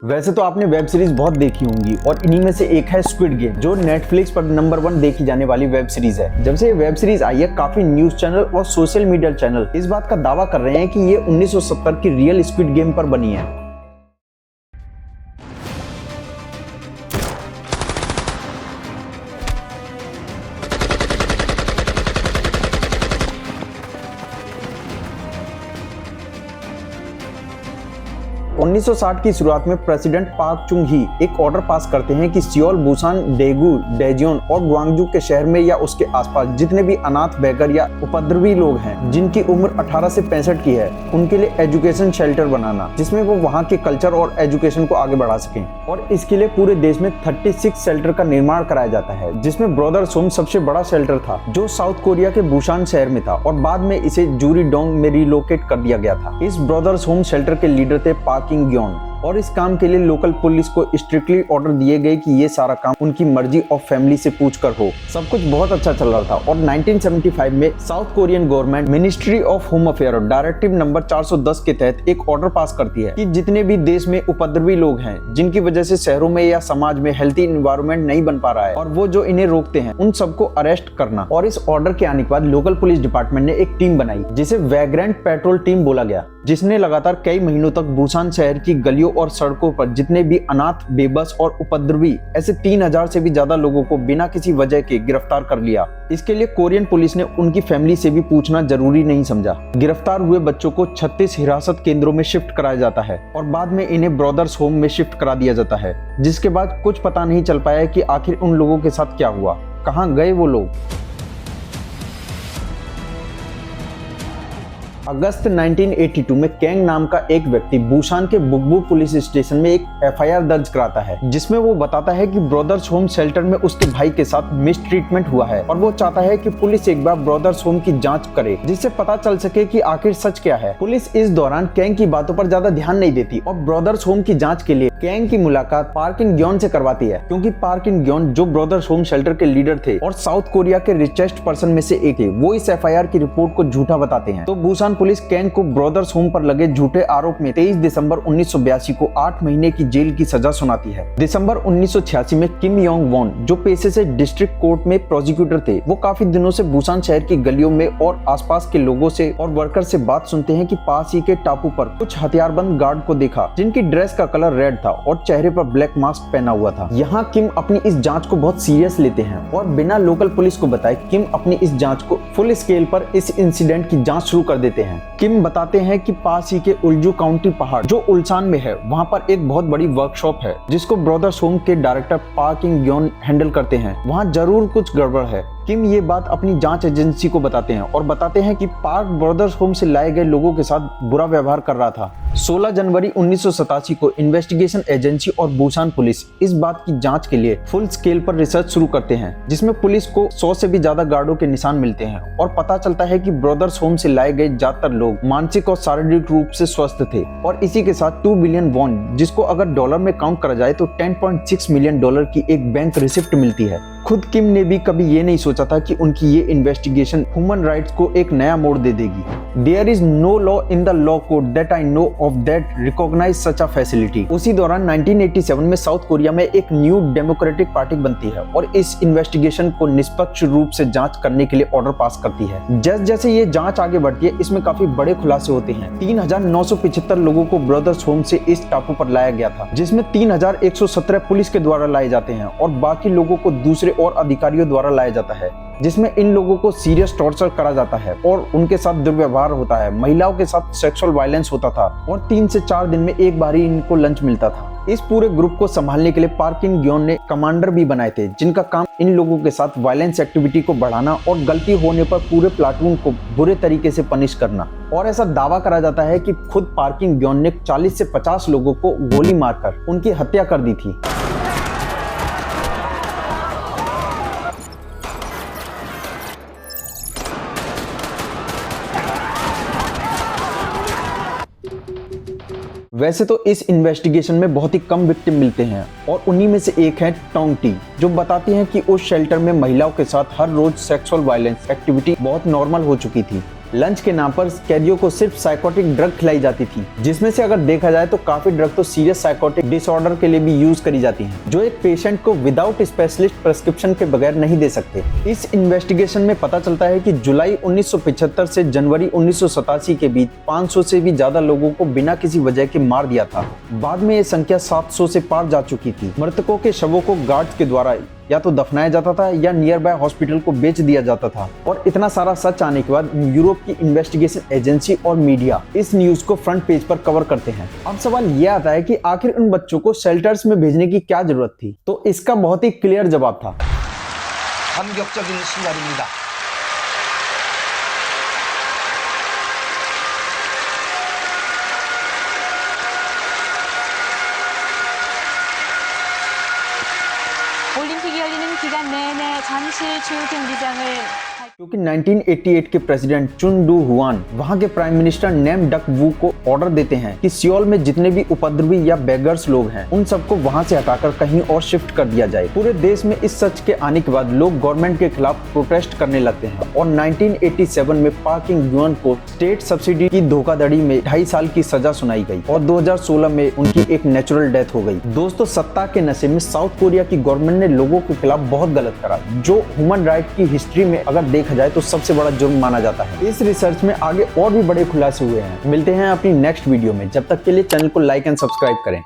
वैसे तो आपने वेब सीरीज बहुत देखी होंगी और इन्हीं में से एक है स्क्विड गेम, जो नेटफ्लिक्स पर नंबर 1 देखी जाने वाली वेब सीरीज है। जब से ये वेब सीरीज आई है, काफी न्यूज चैनल और सोशल मीडिया चैनल इस बात का दावा कर रहे हैं कि ये 1970 की रियल स्क्विड गेम पर बनी है। उन्नीस सौ 1960 की शुरुआत में प्रेसिडेंट पाक चुंग ही एक ऑर्डर पास करते हैं कि सियोल, बुसान, डेगू, डेजियोन और ग्वांगजू के शहर में या उसके आसपास जितने भी अनाथ, बेघर या उपद्रवी लोग हैं जिनकी उम्र 18 से 65 की है, उनके लिए एजुकेशन शेल्टर बनाना, जिसमें वो वहाँ के कल्चर और एजुकेशन को आगे बढ़ा सकें। और इसके लिए पूरे देश में 36 शेल्टर का निर्माण कराया जाता है, जिसमें ब्रदर्स होम सबसे बड़ा शेल्टर था, जो साउथ कोरिया के बुसान शहर में था और बाद में इसे जुरीडोंग में रिलोकेट कर दिया गया था। इस ब्रदर्स होम शेल्टर के लीडर थे पाक किंग ग्योन, और इस काम के लिए लोकल पुलिस को स्ट्रिक्टली ऑर्डर दिए गए कि ये सारा काम उनकी मर्जी और फैमिली से पूछकर हो। सब कुछ बहुत अच्छा चल रहा था और 1975 में south Korean government ministry of home affair directive number 410 के तहत एक ऑर्डर पास करती है कि जितने भी देश में उपद्रवी लोग हैं, जिनकी वजह से शहरों में या समाज में हेल्थी एनवायरनमेंट नहीं बन पा रहा है और वो जो इन्हें रोकते हैं, उन सबको अरेस्ट करना। और इस ऑर्डर के आने के बाद लोकल पुलिस डिपार्टमेंट ने एक टीम बनाई जिसे वैग्रेंट पेट्रोल टीम बोला गया, जिसने लगातार कई महीनों तक बुसान शहर की गलियों और सड़कों पर जितने भी अनाथ, बेबस और उपद्रवी ऐसे 3000 से भी ज्यादा लोगों को बिना किसी वजह के गिरफ्तार कर लिया। इसके लिए कोरियन पुलिस ने उनकी फैमिली से भी पूछना जरूरी नहीं समझा। गिरफ्तार हुए बच्चों को 36 हिरासत केंद्रों में शिफ्ट कराया जाता है और बाद में इन्हें ब्रदर्स होम में शिफ्ट करा दिया जाता है, जिसके बाद कुछ पता नहीं चल पाया कि आखिर उन लोगों के साथ क्या हुआ, कहाँ गए वो लोग। अगस्त 1982 में कैंग नाम का एक व्यक्ति बुसान के बुगबू पुलिस स्टेशन में एक एफआईआर दर्ज कराता है, जिसमें वो बताता है कि ब्रदर्स होम शेल्टर में उसके भाई के साथ मिसट्रीटमेंट हुआ है और वो चाहता है कि पुलिस एक बार ब्रदर्स होम की जांच करे, जिससे पता चल सके कि आखिर सच क्या है। पुलिस इस दौरान कैंग की बातों पर ज्यादा ध्यान नहीं देती और ब्रदर्स होम की जांच के लिए कैंग की मुलाकात पार्क इन ग्योन से करवाती है, क्योंकि पार्क इन ग्योन जो ब्रदर्स होम शेल्टर के लीडर थे और साउथ कोरिया के रिचेस्ट पर्सन में से एक थे, वो इस एफआईआर की रिपोर्ट को झूठा बताते हैं। तो बुसान पुलिस कैंग को ब्रदर्स होम पर लगे झूठे आरोप में 23 दिसंबर 1982 को 8 महीने की जेल की सजा सुनाती है। दिसंबर 1986 में किम योंग वॉन, जो पेशे से डिस्ट्रिक्ट कोर्ट में प्रोसिक्यूटर थे, वो काफी दिनों से बुसान शहर की गलियों में और आसपास के लोगों से और वर्कर से बात सुनते हैं कि पास ही के टापू पर कुछ हथियारबंद गार्ड को देखा, जिनकी ड्रेस का कलर रेड था और चेहरे पर ब्लैक मास्क पहना हुआ था। यहाँ किम अपनी इस जांच को बहुत सीरियस लेते हैं और बिना लोकल पुलिस को बताए किम अपनी इस जांच को फुल स्केल पर इस इंसिडेंट की जांच शुरू कर देते हैं। किम बताते हैं कि पास ही के उल्जू काउंटी पहाड़ जो उल्सान में है, वहाँ पर एक बहुत बड़ी वर्कशॉप है जिसको ब्रदर्स होम के डायरेक्टर पार्क इन ग्योन हैंडल करते हैं। वहाँ जरूर कुछ गड़बड़ है। किम ये बात अपनी जांच एजेंसी को बताते हैं और बताते हैं कि पार्क ब्रदर्स होम से लाए गए लोगों के साथ बुरा व्यवहार कर रहा था। 16 जनवरी 1987 को इन्वेस्टिगेशन एजेंसी और बुसान पुलिस इस बात की जांच के लिए फुल स्केल पर रिसर्च शुरू करते हैं, जिसमें पुलिस को 100 से भी ज्यादा गार्डों के निशान मिलते हैं और पता चलता है कि ब्रदर्स होम से लाए गए ज्यादातर लोग मानसिक और शारीरिक रूप से स्वस्थ थे। और इसी के साथ 2 बिलियन वॉन, जिसको अगर डॉलर में काउंट करा जाए तो 10.6 मिलियन डॉलर की एक बैंक रिसिप्ट मिलती है। खुद किम ने भी कभी ये नहीं सोचा था कि उनकी ये इन्वेस्टिगेशन ह्यूमन राइट्स को एक नया मोड़ दे देगी। There is no law in the law code that I know of that recognise such a facility. उसी दौरान 1987 में साउथ कोरिया में एक न्यू डेमोक्रेटिक पार्टी बनती है और इस इन्वेस्टिगेशन को निष्पक्ष रूप से जांच करने के लिए ऑर्डर पास करती है। जैसे जैसे ये जांच आगे बढ़ती है, इसमें काफी बड़े खुलासे होते हैं। 3975 लोगों को ब्रदर्स होम से इस टापू पर लाया गया था, जिसमें 3117 पुलिस के द्वारा लाए जाते हैं और बाकी लोगों को दूसरे और अधिकारियों द्वारा लाया जाता है, जिसमें इन लोगों को सीरियस टॉर्चर करा जाता है और उनके साथ दुर्व्यवहार होता है। महिलाओं के साथ सेक्सुअल वायलेंस होता था और 3 से 4 दिन में एक बार ही इनको लंच मिलता था। इस पूरे ग्रुप को संभालने के लिए पार्क इन ग्योन ने कमांडर भी बनाए थे, जिनका काम इन लोगों के साथ वायलेंस एक्टिविटी को बढ़ाना और गलती होने पर पूरे प्लाटून को बुरे तरीके से पनिश करना। और ऐसा दावा करा जाता है कि खुद पार्क इन ग्योन ने 40 से 50 लोगों को गोली मारकर उनकी हत्या कर दी थी। वैसे तो इस इन्वेस्टिगेशन में बहुत ही कम विक्टिम मिलते हैं और उन्हीं में से एक है टोंग टी, जो बताती हैं कि उस शेल्टर में महिलाओं के साथ हर रोज सेक्सुअल वायलेंस एक्टिविटी बहुत नॉर्मल हो चुकी थी। लंच के नाम पर कैदियों को सिर्फ साइकोटिक ड्रग खिलाई जाती थी, जिसमें से अगर देखा जाए तो काफी ड्रग तो सीरियस साइकोटिक डिसऑर्डर के लिए भी यूज करी जाती हैं, जो एक पेशेंट को विदाउट स्पेशलिस्ट प्रिस्क्रिप्शन के बगैर नहीं दे सकते। इस इन्वेस्टिगेशन में पता चलता है कि जुलाई 1975 से जनवरी 1987 के बीच 500 से भी ज्यादा लोगों को बिना किसी वजह के मार दिया था। बाद में ये संख्या 700 से पार जा चुकी थी। मृतकों के शवों को गार्ड्स के द्वारा या तो दफनाया जाता था या नियर बाय हॉस्पिटल को बेच दिया जाता था। और इतना सारा सच आने के बाद यूरोप की इन्वेस्टिगेशन एजेंसी और मीडिया इस न्यूज को फ्रंट पेज पर कवर करते हैं। अब सवाल ये आता है कि आखिर उन बच्चों को शेल्टर्स में भेजने की क्या जरूरत थी? तो इसका बहुत ही क्लियर जवाब था। 감격적인 순간입니다. 올림픽이 열리는 기간 내내 잠실 주경기장을 क्योंकि 1988 के प्रेसिडेंट चुन डू हुआन वहां के प्राइम मिनिस्टर नेम डक वू को ऑर्डर देते हैं कि सियोल में जितने भी उपद्रवी या बेगर्स लोग हैं उन सबको वहां से हटाकर कहीं और शिफ्ट कर दिया जाए। पूरे देश में इस सच के आने के बाद लोग गवर्नमेंट के खिलाफ प्रोटेस्ट करने लगते हैं और 1987 में पार्क इंग यून को स्टेट सब्सिडी की धोखाधड़ी में 2.5 साल की सजा सुनाई गई और 2016 में उनकी एक नेचुरल डेथ हो गई। दोस्तों, सत्ता के नशे में साउथ कोरिया की गवर्नमेंट ने लोगों के खिलाफ बहुत गलत करा, जो ह्यूमन राइट की हिस्ट्री में अगर देखा जाए तो सबसे बड़ा जुर्म माना जाता है। इस रिसर्च में आगे और भी बड़े खुलासे हुए हैं। मिलते हैं अपनी नेक्स्ट वीडियो में, जब तक के लिए चैनल को लाइक एंड सब्सक्राइब करें।